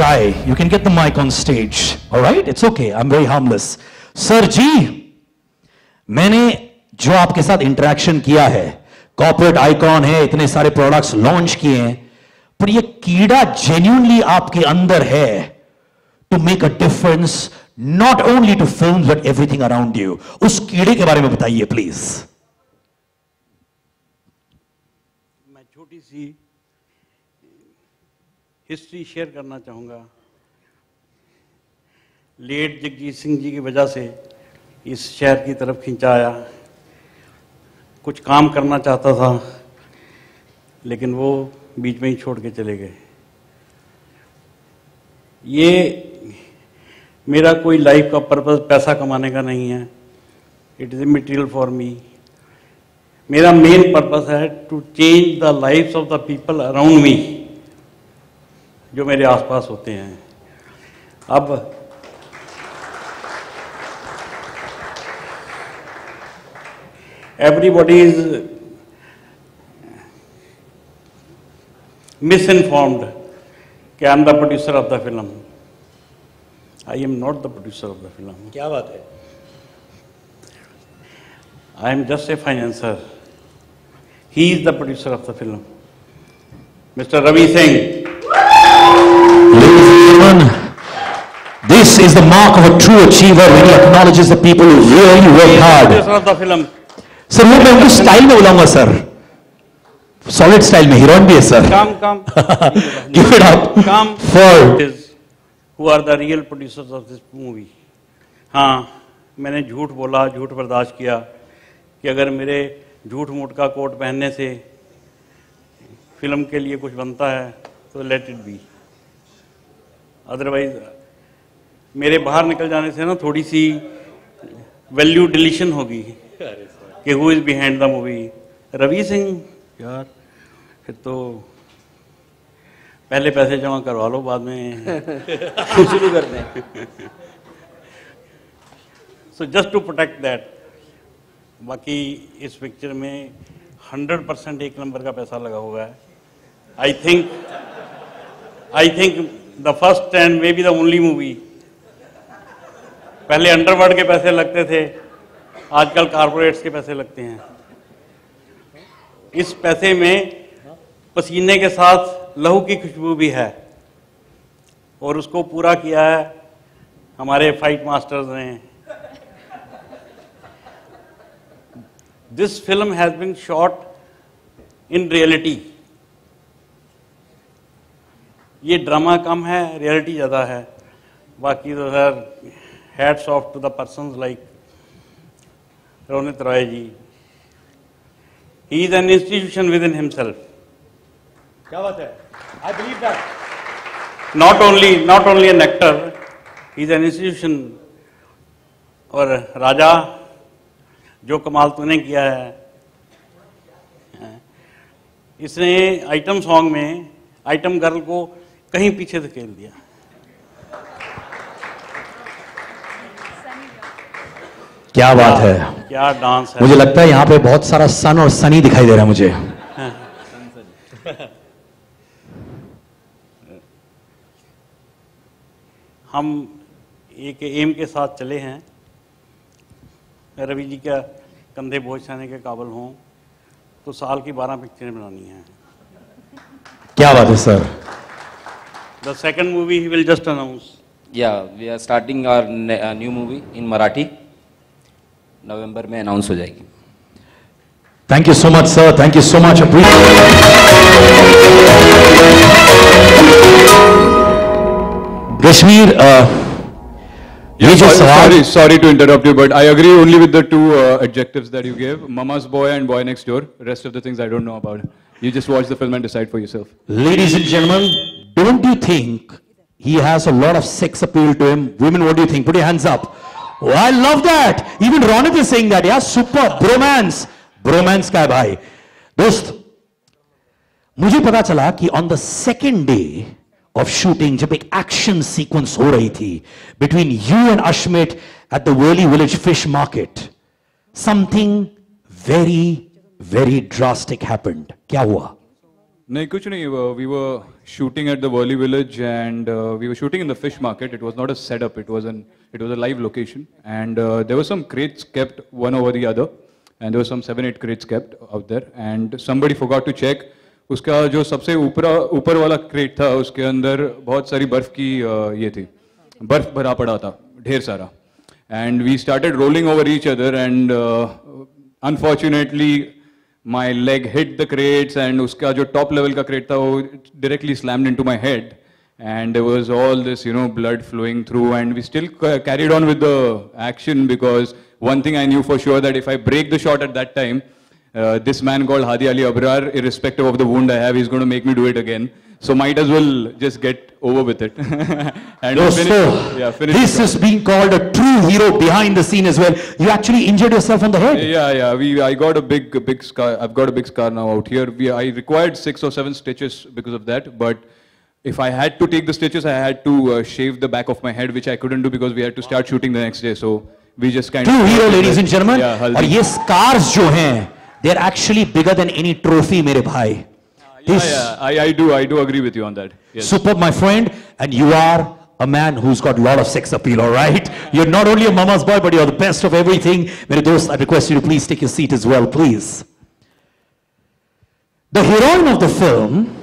shy. You can get the mic on stage. All right? It's okay. I'm very harmless. Sir जी, मैंने जो आपके साथ interaction किया है, कॉर्पोरेट आइकॉन है, इतने सारे प्रोडक्ट्स लॉन्च किए हैं, पर ये कीड़ा जेन्युइनली आपके अंदर है to make a difference not only to film but everything around you. उस कीड़े के बारे में बताइए प्लीज. मैं छोटी सी हिस्ट्री शेयर करना चाहूँगा. लेट जगजीत सिंह जी की वजह से इस शहर की तरफ खिंचा आया. कुछ काम करना चाहता था लेकिन वो बीच में ही छोड़ के चले गए. ये मेरा कोई लाइफ का पर्पस पैसा कमाने का नहीं है. It is a material for me. मेरा मेन पर्पस है to change the lifes of the people around me, जो मेरे आसपास होते हैं. अब एवरीबॉडी इज मिसइन्फॉर्म्ड कि I am the producer of the film. I am not the producer of the film. क्या बात है. I am just a financer. He is the producer of the film, mister Ravi Singh. Ladies and gentlemen, this is the mark of a true achiever when he acknowledges the people who really work hard. Producer of the film. Sir वो मैं उनको style में बुलाऊंगा sir, solid style में. Heroine भी है sir. Come. Give it up Come for who are the real producers of this movie. हाँ, मैंने झूठ बोला, झूठ बर्दाश्त किया कि अगर मेरे झूठ मूठ का कोट पहनने से फिल्म के लिए कुछ बनता है तो लेट इट बी. अदरवाइज मेरे बाहर निकल जाने से ना थोड़ी सी वैल्यू डिलीशन होगी कि who is behind the movie. Ravi Singh यार, फिर तो पहले पैसे जमा करवा लो, बाद में शुरू कर दें. So just to protect that. बाकी इस पिक्चर में 100% एक नंबर का पैसा लगा हुआ है. I think the first and may be the only movie. पहले अंडरवर्ल्ड के पैसे लगते थे, आजकल कारपोरेट्स के पैसे लगते हैं. इस पैसे में पसीने के साथ लहू की खुशबू भी है और उसको पूरा किया है हमारे फाइट मास्टर्स ने. This film has been shot in reality. ये ड्रामा कम है, रियलिटी ज़्यादा है. बाकी तो sir hats off to the persons like Ronit Roy ji. He is an institution within himself. क्या बात है. I believe that. not only an actor, he is an institution. और राजा, जो कमाल तूने किया है, इसने आइटम सॉन्ग में आइटम गर्ल को कहीं पीछे धकेल दिया. क्या बात है. क्या डांस है. मुझे लगता है यहाँ पे बहुत सारा सन और सनी दिखाई दे रहा है मुझे. हम एक एम के साथ चले हैं, रवि जी का कंधे बोझ सहने के काबिल हों तो साल की 12 पिक्चरें बनानी हैं. क्या बात है sir. The second movie he will just announce. Yeah, we are starting our new movie in Marathi. नवंबर में अनाउंस हो जाएगी. Thank you so much, sir. Thank you so much. Kashmir, ये जो सवाल. Sorry to interrupt you, but I agree only with the two adjectives that you gave: Mama's Boy and Boy Next Door. Rest of the things I don't know about. You just watch the film and decide for yourself. Ladies and gentlemen, don't you think he has a lot of sex appeal to him? Women, what do you think? Put your hands up. Oh, I love that. Even Ronit is saying that. Yeah, super bromance. Bromance का है भाई. दोस्त, मुझे पता चला कि on the second day of shooting, जब एक action sequence हो रही थी between you and Ashmit at the Worli Village Fish Market, something very, very drastic happened. क्या हुआ? नहीं कुछ नहीं. We were shooting at the Worli village, and we were shooting in the fish market. It was not a setup; it was a live location, and there were some crates kept one over the other, and there were some 7-8 crates kept out there, and somebody forgot to check. उसका जो सबसे ऊपर वाला crate था, उसके अंदर बहुत सारी बर्फ की ये थी, बर्फ भरा पड़ा था, ढेर सारा, and we started rolling over each other, and unfortunately my leg hit the crates, and uska jo top level ka crate tha wo directly slammed into my head, and there was all this, you know, blood flowing through, and we still carried on with the action, because one thing I knew for sure, that if I break the shot at that time, this man called Hadi Ali Abrar, irrespective of the wound I have, he's going to make me do it again. So might as well just get over with it. And finish this is being called a true hero behind the scene as well. You actually injured yourself on the head. Yeah. I got a big scar. I've got a big scar now out here. I required 6 or 7 stitches because of that. But if I had to take the stitches, I had to shave the back of my head, which I couldn't do because we had to start shooting the next day. So we just kind of... True hero, ladies and gentlemen. Yeah, और ये scars जो हैं, they're actually bigger than any trophy, मेरे भाई. I do agree with you on that. Yes. Superb, my friend, and you are a man who's got a lot of sex appeal, all right? You're not only a mama's boy, but you're the best of everything. Mere dost, I request you to please take your seat as well, please. The heroine of the film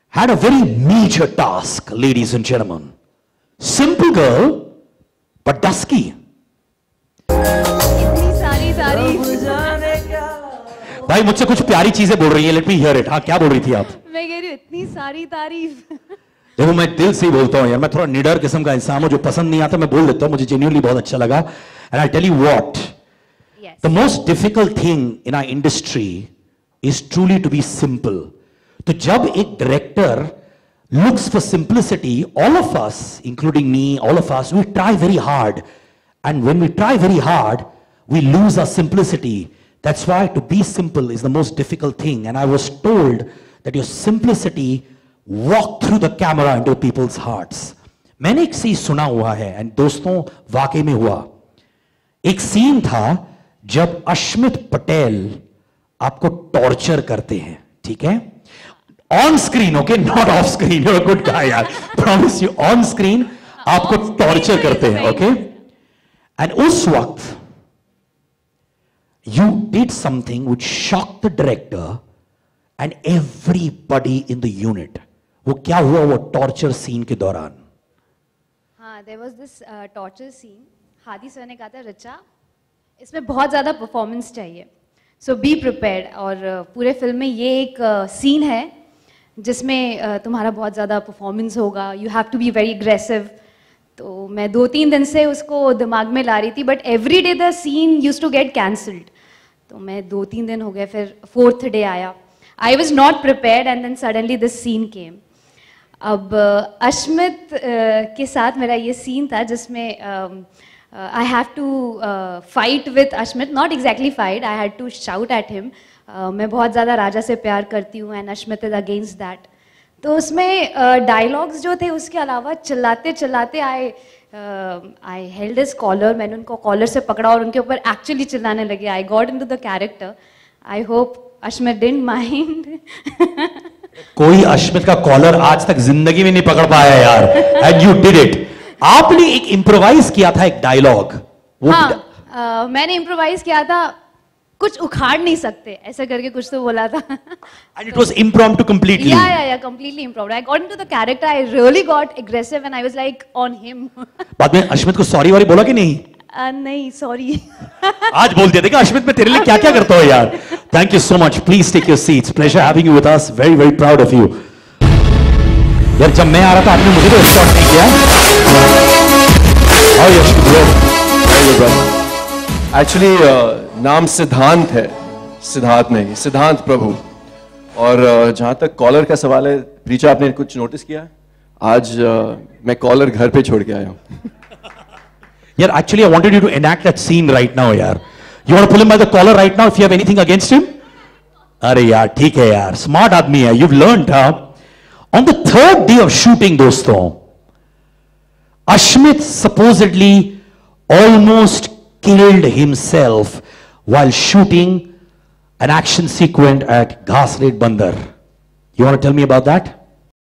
had a very major task, ladies and gentlemen. Simple girl, but dusky. भाई मुझसे कुछ प्यारी चीजें बोल रही है, let me here it. हाँ, क्या बोल रही थी आप? मैं कह रही हूँ इतनी सारी तारीफ. देखो, मैं दिल से ही बोलता हूँ यार, मैं थोड़ा निडर किस्म का इंसान हूँ, जो पसंद नहीं आता मैं बोल देता हूँ, मुझे जेन्युइनली बहुत अच्छा लगा. And I tell you what, the most difficult thing in our industry is truly to be simple. तो जब एक director looks for simplicity, all of us, including me, all of us, we try very hard. And when we try very hard, we lose our simplicity. That's why to be simple is the most difficult thing. And I was told that your simplicity walked through the camera into people's hearts. मैंने एक चीज सुना हुआ है, and दोस्तों वाकई में हुआ. एक सीन था जब अश्मित पटेल आपको टॉर्चर करते हैं, ठीक है? On screen, okay, not off screen. You're a good guy, यार. Promise you, on screen आपको टॉर्चर करते हैं, okay? And उस वक्त you did something which shocked the director and everybody in the unit. वो क्या हुआ वो टॉर्चर सीन के दौरान? हाँ, there was this torture scene. Hadi sir ने कहा था, रिचा, इसमें बहुत ज़्यादा परफॉर्मेंस चाहिए. So be prepared. और पूरे फिल्म में ये एक सीन है जिसमें तुम्हारा बहुत ज़्यादा परफॉर्मेंस होगा. You have to be very aggressive. तो मैं 2-3 दिन से उसको दिमाग में ला रही थी, but every day the scene used to get cancelled. तो मैं 2-3 दिन हो गए, फिर 4th day आया. I was not prepared and then suddenly this scene came. अब अश्मित के साथ मेरा ये सीन था जिसमें I have to fight with Ashmit, not exactly fight, I had to shout at him. मैं बहुत ज़्यादा राजा से प्यार करती हूँ and Ashmit is against that. तो उसमें डायलॉग्स जो थे उसके अलावा चिल्लाते चिल्लाते I held his collar, मैंने उनको कॉलर से पकड़ा और उनके ऊपर एक्चुअली चिल्लाने लगे. I got into the character. I hope Ashmit didn't mind. कोई अश्मित का कॉलर आज तक जिंदगी में नहीं पकड़ पाया यार. And you did it. आपने एक इम्प्रोवाइज किया था एक डायलॉग. हाँ, मैंने इम्प्रोवाइज किया था, कुछ उखाड़ नहीं सकते ऐसा करके कुछ तो बोला था. And it was impromptu completely. Yeah, completely impromptu. I got into the character. I really got aggressive and I was like on him. बाद में अश्मित को सॉरी वारी बोला कि नहीं? नहीं, सॉरी. आज बोल दिया देखा अश्मित, मैं तेरे लिए क्या क्या करता हूँ यार. Thank you so much. Please take your seats. Pleasure having you with us. Very very proud of you. यार जब मैं आ रहा था आपने मुझे तो स्टॉप नहीं किया. How are you? Very good brother. Actually नाम सिद्धांत है, सिद्धार्थ नहीं, सिद्धांत प्रभु. और जहाँ तक कॉलर का सवाल है, प्रीचा आपने कुछ नोटिस किया? आज मैं कॉलर घर पे छोड़ के आया हूँ. यार actually I wanted you to enact that scene right now यार. You want to pull him by the collar right now if you have anything against him? अरे यार ठीक है यार, smart आदमी है. You've learned huh? On the 3rd day of shooting दोस्तों, Ashmit supposedly almost killed himself while shooting an action sequence at Ghas Lake Bandar. You want to tell me about that?